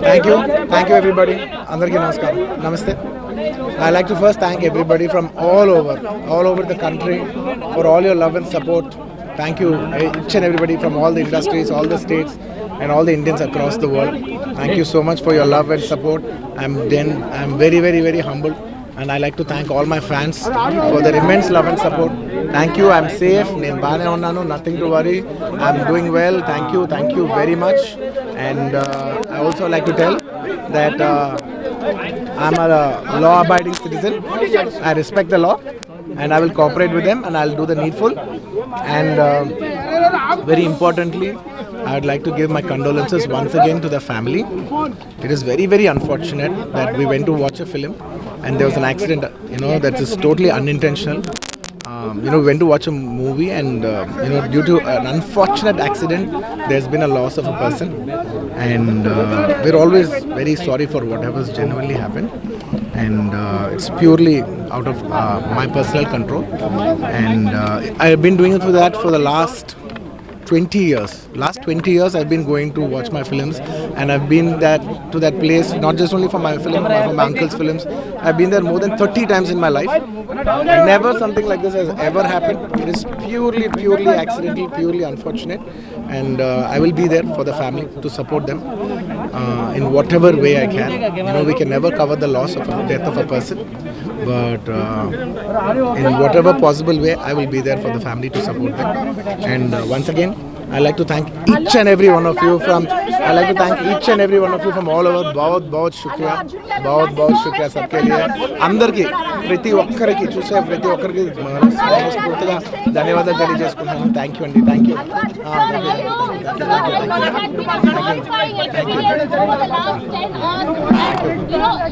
Thank you everybody. Andarki namaskaram. Namaste. I like to first thank everybody from all over the country for all your love and support. Thank you each and everybody from all the industries, all the states, and all the Indians across the world. Thank you so much for your love and support. I'm very humbled, and I like to thank all my fans for their immense love and support. Thank you. I'm safe. Nenu baane unnanu. Nothing to worry. I'm doing well. Thank you very much. And I also like to tell that I'm a law-abiding citizen. I respect the law, and I will cooperate with them, and I'll do the needful. And very importantly, I would like to give my condolences once again to the family. It is very unfortunate that we went to watch a film and there was an accident. That is totally unintentional. We went to watch a movie and due to an unfortunate accident, there's been a loss of a person. And we're always very sorry for whatever's genuinely happened. And it's purely out of my personal control. And I've been doing it for the last 20 years. Last 20 years I've been going to watch my films, and I've been to that place not just only for my film, but for my uncle's films. I've been there more than 30 times in my life. Never something like this has ever happened. It is purely accidental, purely unfortunate, and I will be there for the family to support them in whatever way I can. We can never cover the loss of the death of a person, but in whatever possible way I will be there for the family to support them. And once again, I like to thank each and every one of you from all over. बहुत शुक्रिया सबके लिए. అందరికీ ప్రతి ఒక్కరికి చూసే ప్రతి ఒక్కరికి మనస్ఫూర్తిగా ధన్యవాదాలు తెలియజేసుకుంటున్నాను. థ్యాంక్ యూ అండి. Thank you.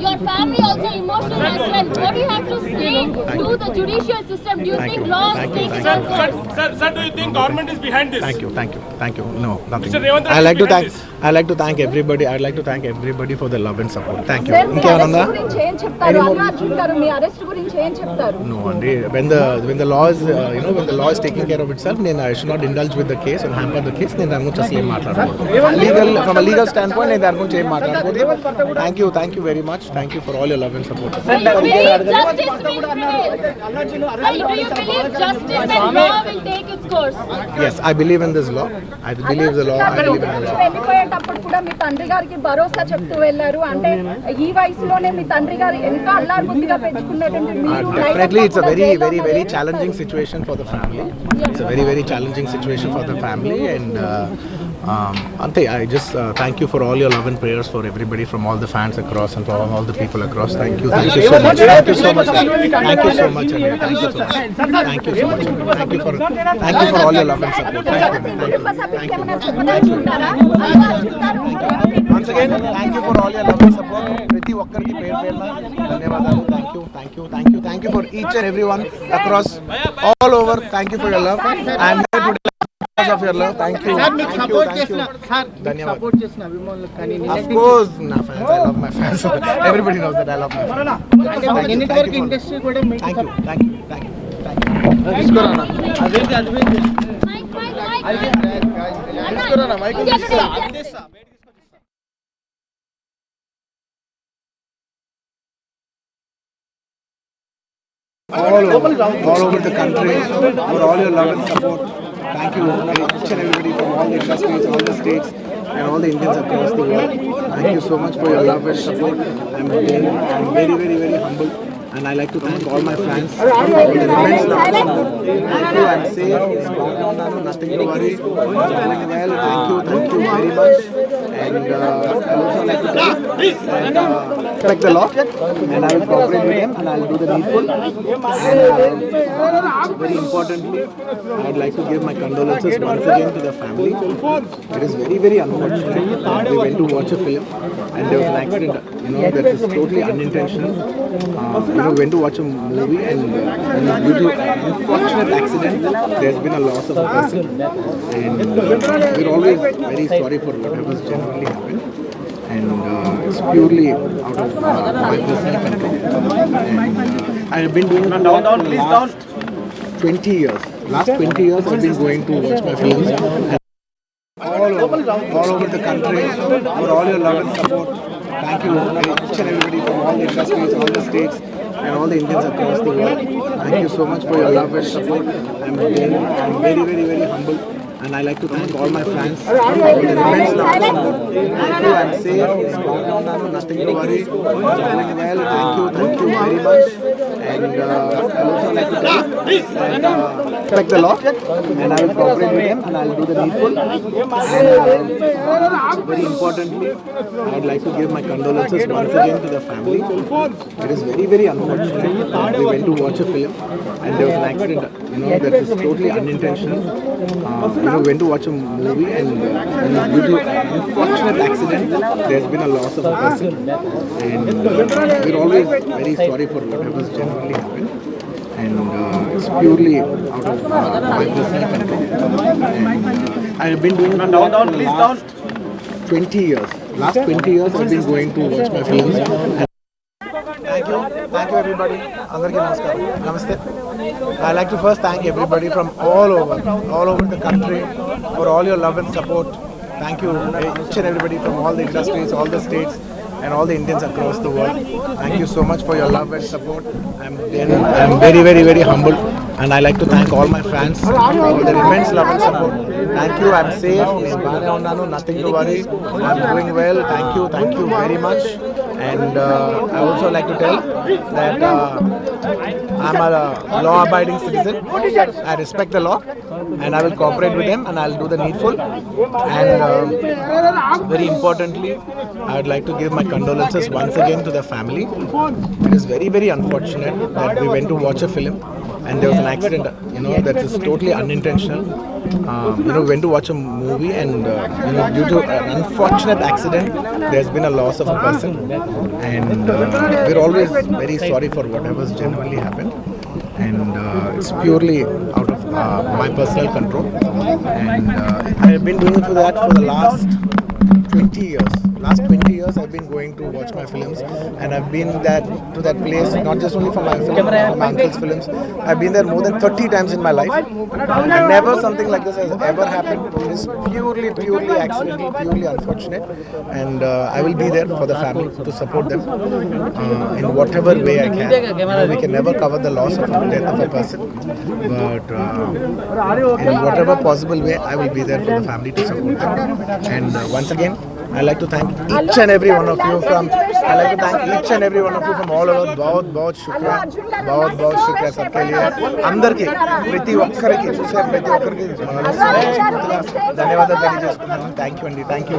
Your family also emotional as well. What do you have to say to the judicial system? Do you think laws make sense? Sir, do you think government is behind this? Thank you. No, nothing. Mr. Revanth I like to thank everybody. I'd like to thank everybody for the love and support. Thank you. ఇంకేమన్నా? No, Andy. When the law is when the law is taking care of itself, then I should not indulge with the case and hamper the case. Then దాని గురించి అసలు ఏం మాట్లాడకూడదు. From a legal standpoint, నేను దాని గురించి ఏం మాట్లాడకూడదు. Thank you very much. Thank you for all your love and support. Do you believe justice and law will take its course? Yes, I believe in this law. I believe the law. వెళ్ళిపోయేటప్పుడు కూడా మీ తండ్రి గారికి భరోసా చెప్తూ వెళ్ళారు. అంటే ఈ వయసులోనే మీ తండ్రి గారు ఎంత అల్లారు బుద్ధిగా పెంచుకున్నటువంటి మీరు definitely it's a very challenging situation for the family. It's a very challenging situation for the family, and Ante, I just thank you for all your love and prayers for everybody, from all the fans across and for all the people across. Thank you so much. Thank you so much. Thank you so much. Thank you so much. Thank you so much. Thank you for all your love and support. Once again, thank you for all your love and support. ప్రతి ఒక్కరికి పేరు పేరున ధన్యవాదాలు. Thank you for each and everyone across all over. Thank you for your love. I'm here today because of your love. Thank you. ధన్యవాదాలు. Of course, my fans. I love my fans. Everybody knows that I love my fans. Thank you. All over the country for all your love and support. Thank you each and everybody from all the industries, all the states, and all the Indians across the world. Thank you so much for your love and support. I'm very humbled, and I like to thank all my fans for their immense love and support. Thank you. I'm safe. Nothing to worry. Doing well. Thank you very much. And I also like to tell that respect the law, and I will cooperate with them, and I will do the needful. And very importantly, I would like to give my condolences once again to the family. It is very unfortunate that we went to watch a film and there was an accident. That is totally unintentional. We went to watch a movie, and due to an unfortunate accident, there's been a loss of a person. And we're always very sorry for whatever's genuinely happened. And it's purely out of my personal control. And I've been doing it for the last 20 years. Last 20 years I've been going to watch my films. And all over all over the country for all your love and support. Thank you, each and everybody from all the industries, all the states, and all the Indians across the world. Thank you so much for your love and support. I'm very, very, very humble. And I like to thank all my fans for the immense love and support. Thank you, I'm safe, it's gone, nothing to worry. I'm doing well, thank you very much. And I also like to tell you that respect the law, and I will cooperate with them, and I will do the needful. And very importantly, I would like to give my condolences once again to the family. It is very, very unfortunate that we went to watch a film and there was an accident, that is totally unintentional. Went to watch a movie and due to an unfortunate accident, there's been a loss of a person. And we're always very sorry for whatever's genuinely happened. And it's purely out of my personal control. And I've been doing it for the last 20 years. Last 20 years I've been going to watch my films. Thank you everybody. Andarki namaskaram. Namaste. I like to first thank everybody from all over the country for all your love and support. Thank you, each and everybody from all the industries, all the states, and all the Indians across the world. Thank you so much for your love and support. I'm very, very, very humbled, and I like to thank all my fans for their immense love and support. Thank you. I'm safe. Nothing to worry. I'm doing well. Thank you very much. And I also like to tell that I'm a law-abiding citizen. I respect the law, and I will cooperate with them, and I'll do the needful. And very importantly, I would like to give my condolences once again to the family. It is very, very unfortunate that we went to watch a film and there was an accident, that is totally unintentional. We went to watch a movie and due to an unfortunate accident, there's been a loss of a person. And we're always very sorry for whatever's genuinely happened. And it's purely out of my personal control. And I've been doing it for the last 20 years. Last 20 years I've been going to watch my films, and I've been to that place not just only for my film, for my uncle's films. I've been there more than 30 times in my life, and never something like this has ever happened. It is purely accidental, purely unfortunate, and I will be there for the family to support them in whatever way I can. We can never cover the loss of the death of a person, but in whatever possible way I will be there for the family to support them. And once again, I like to thank each and every one of you from all over. बहुत शुक्रिया सबके लिए అందరికీ ప్రతి ఒక్కరికి చూసే ప్రతి ఒక్కరికి ధన్యవాదాలు తెలియజేసుకుంటున్నాను. థ్యాంక్ యూ అండి. Thank you.